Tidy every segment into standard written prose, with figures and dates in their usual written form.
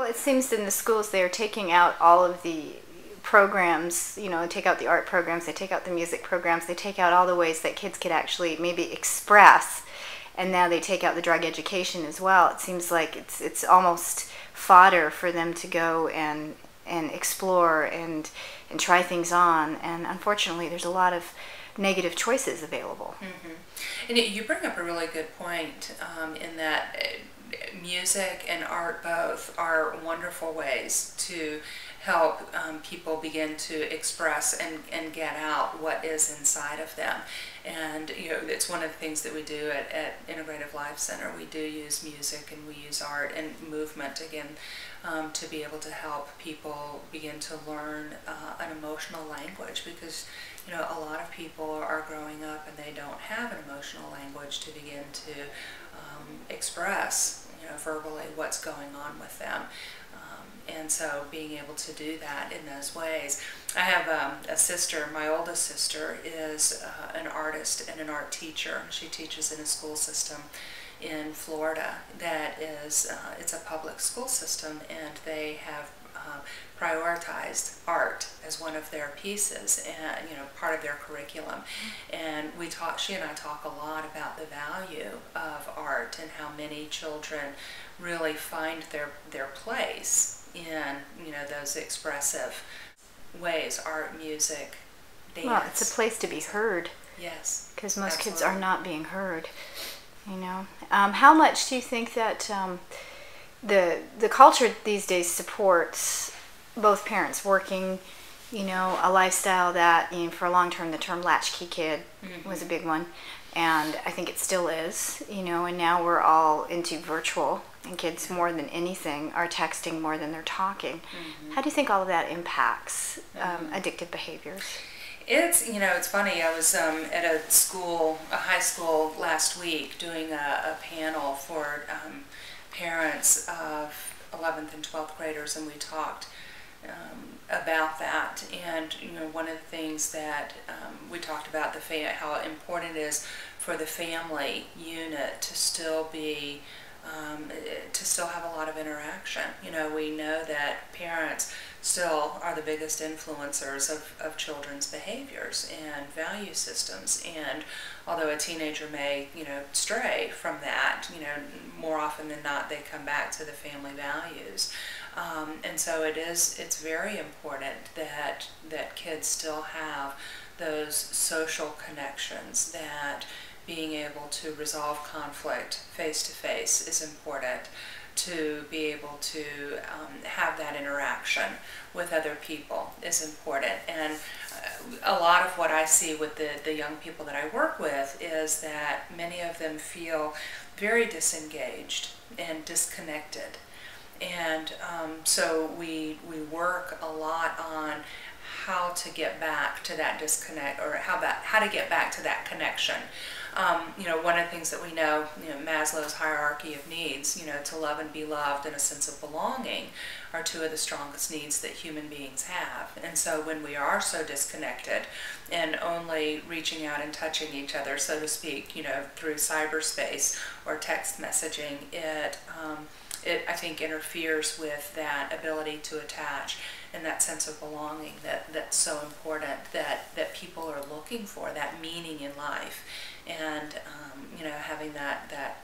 it seems in the schools they're taking out all of the programs, take out the art programs, they take out the music programs, they take out all the ways that kids could actually maybe express, and now they take out the drug education as well. It seems like it's almost fodder for them to go and explore and try things on, and unfortunately there's a lot of negative choices available. And you bring up a really good point in that music and art both are wonderful ways to help people begin to express and get out what is inside of them. And it's one of the things that we do at Integrative Life Center. We do use music and we use art and movement again to be able to help people begin to learn an emotional language, because a lot of people are growing up and they don't have an emotional language to begin to express verbally what's going on with them. And so being able to do that in those ways. I have a sister, my oldest sister is an artist and an art teacher. She teaches in a school system in Florida that is, it's a public school system, and they have prioritized art as one of their pieces and part of their curriculum. And she and I talk a lot about the value of art and how many children really find their place in those expressive ways: art, music, dance. Well, it's a place to be heard. Yes, because most absolutely. Kids are not being heard. How much do you think that the culture these days supports both parents working, a lifestyle that, for a long term, the term latchkey kid was a big one, and I think it still is, and now we're all into virtual, and kids more than anything are texting more than they're talking. How do you think all of that impacts addictive behaviors? It's funny. I was at a high school last week doing a panel for parents of 11th and 12th graders, and we talked about that. And one of the things that we talked about how important it is for the family unit to still be to still have a lot of interaction. We know that parents still are the biggest influencers of children's behaviors and value systems. And although a teenager may, stray from that, more often than not they come back to the family values. And so it's very important that kids still have those social connections, that being able to resolve conflict face-to-face is important, to be able to have that interaction with other people is important. And a lot of what I see with the young people that I work with is that many of them feel very disengaged and disconnected. And so we work a lot on how to get back to that disconnect, or how to get back to that connection. One of the things that we know, Maslow's hierarchy of needs, to love and be loved and a sense of belonging are two of the strongest needs that human beings have. And so when we are so disconnected and only reaching out and touching each other, so to speak, through cyberspace or text messaging, it I think interferes with that ability to attach and that sense of belonging that's so important, that people are looking for, that meaning in life. And having that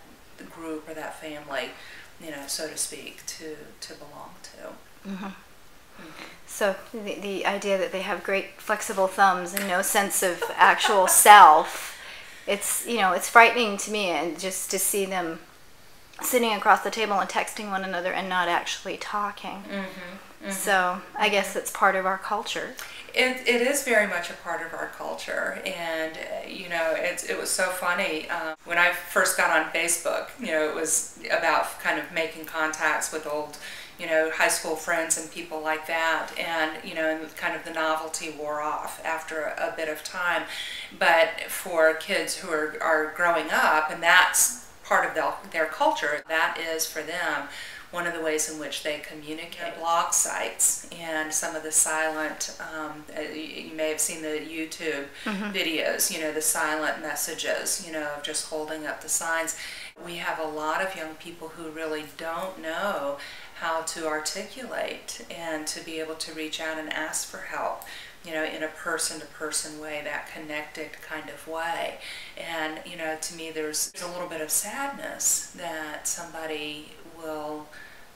group or that family, so to speak, to belong to. So the idea that they have great flexible thumbs and no sense of actual self, it's frightening to me, and just to see them sitting across the table and texting one another and not actually talking. So I guess it's part of our culture. It is very much a part of our culture, and it was so funny when I first got on Facebook. It was about kind of making contacts with old, high school friends and people like that, and kind of the novelty wore off after a bit of time. But for kids who are growing up, and that's part of their culture, that is for them one of the ways in which they communicate. Blog sites and some of the silent, you may have seen the YouTube videos, the silent messages, of just holding up the signs. We have a lot of young people who really don't know how to articulate and to be able to reach out and ask for help, in a person-to-person way, that connected kind of way. And, to me, there's a little bit of sadness that somebody will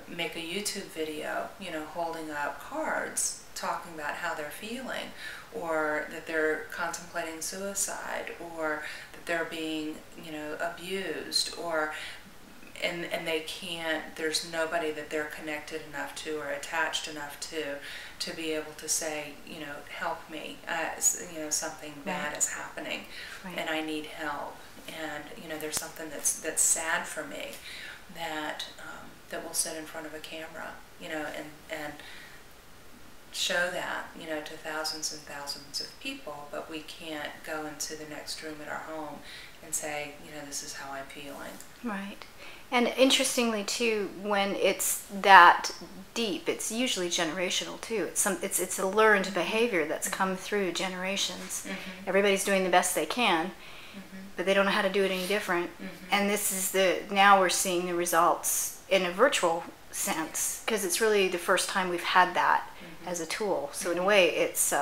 make a YouTube video, holding up cards talking about how they're feeling, or that they're contemplating suicide, or that they're being, abused, or and they can't, there's nobody that they're connected enough to or attached enough to be able to say, help me, something bad is happening, and I need help, and there's something that's sad for me, that that will sit in front of a camera, and show that, to thousands and thousands of people, but we can't go into the next room at our home and say, this is how I'm feeling. Right. And interestingly too, when it's that deep, it's usually generational too. It's a learned behavior that's come through generations. Mm-hmm. Everybody's doing the best they can, mm-hmm. but they don't know how to do it any different. Mm-hmm. And this is now we're seeing the results in a virtual sense, because it's really the first time we've had that mm-hmm. as a tool. So in a way, it's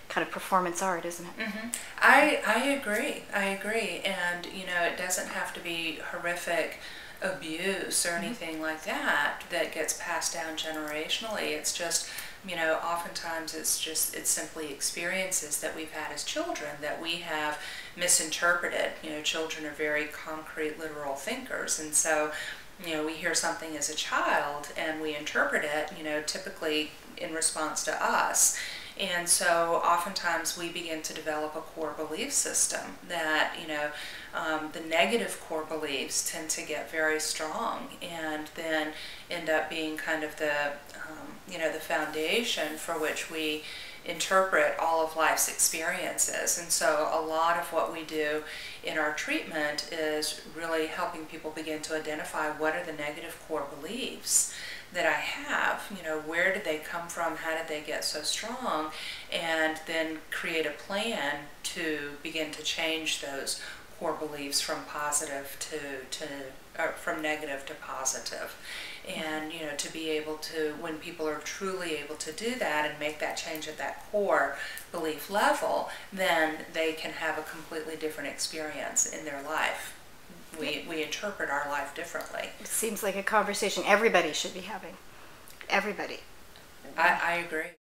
kind of performance art, isn't it? Mm-hmm. I agree. And it doesn't have to be horrific abuse or anything mm-hmm. like that gets passed down generationally. It's just, oftentimes it's simply experiences that we've had as children that we have misinterpreted. Children are very concrete, literal thinkers, and so we hear something as a child and we interpret it, typically in response to us. And so oftentimes we begin to develop a core belief system that, the negative core beliefs tend to get very strong and then end up being kind of the foundation for which we interpret all of life's experiences. And so a lot of what we do in our treatment is really helping people begin to identify what are the negative core beliefs that I have, where did they come from, how did they get so strong, and then create a plan to begin to change those core beliefs from positive from negative to positive. And to be able to, when people are truly able to do that and make that change at that core belief level, then they can have a completely different experience in their life. We interpret our life differently. It seems like a conversation everybody should be having. Everybody. I agree.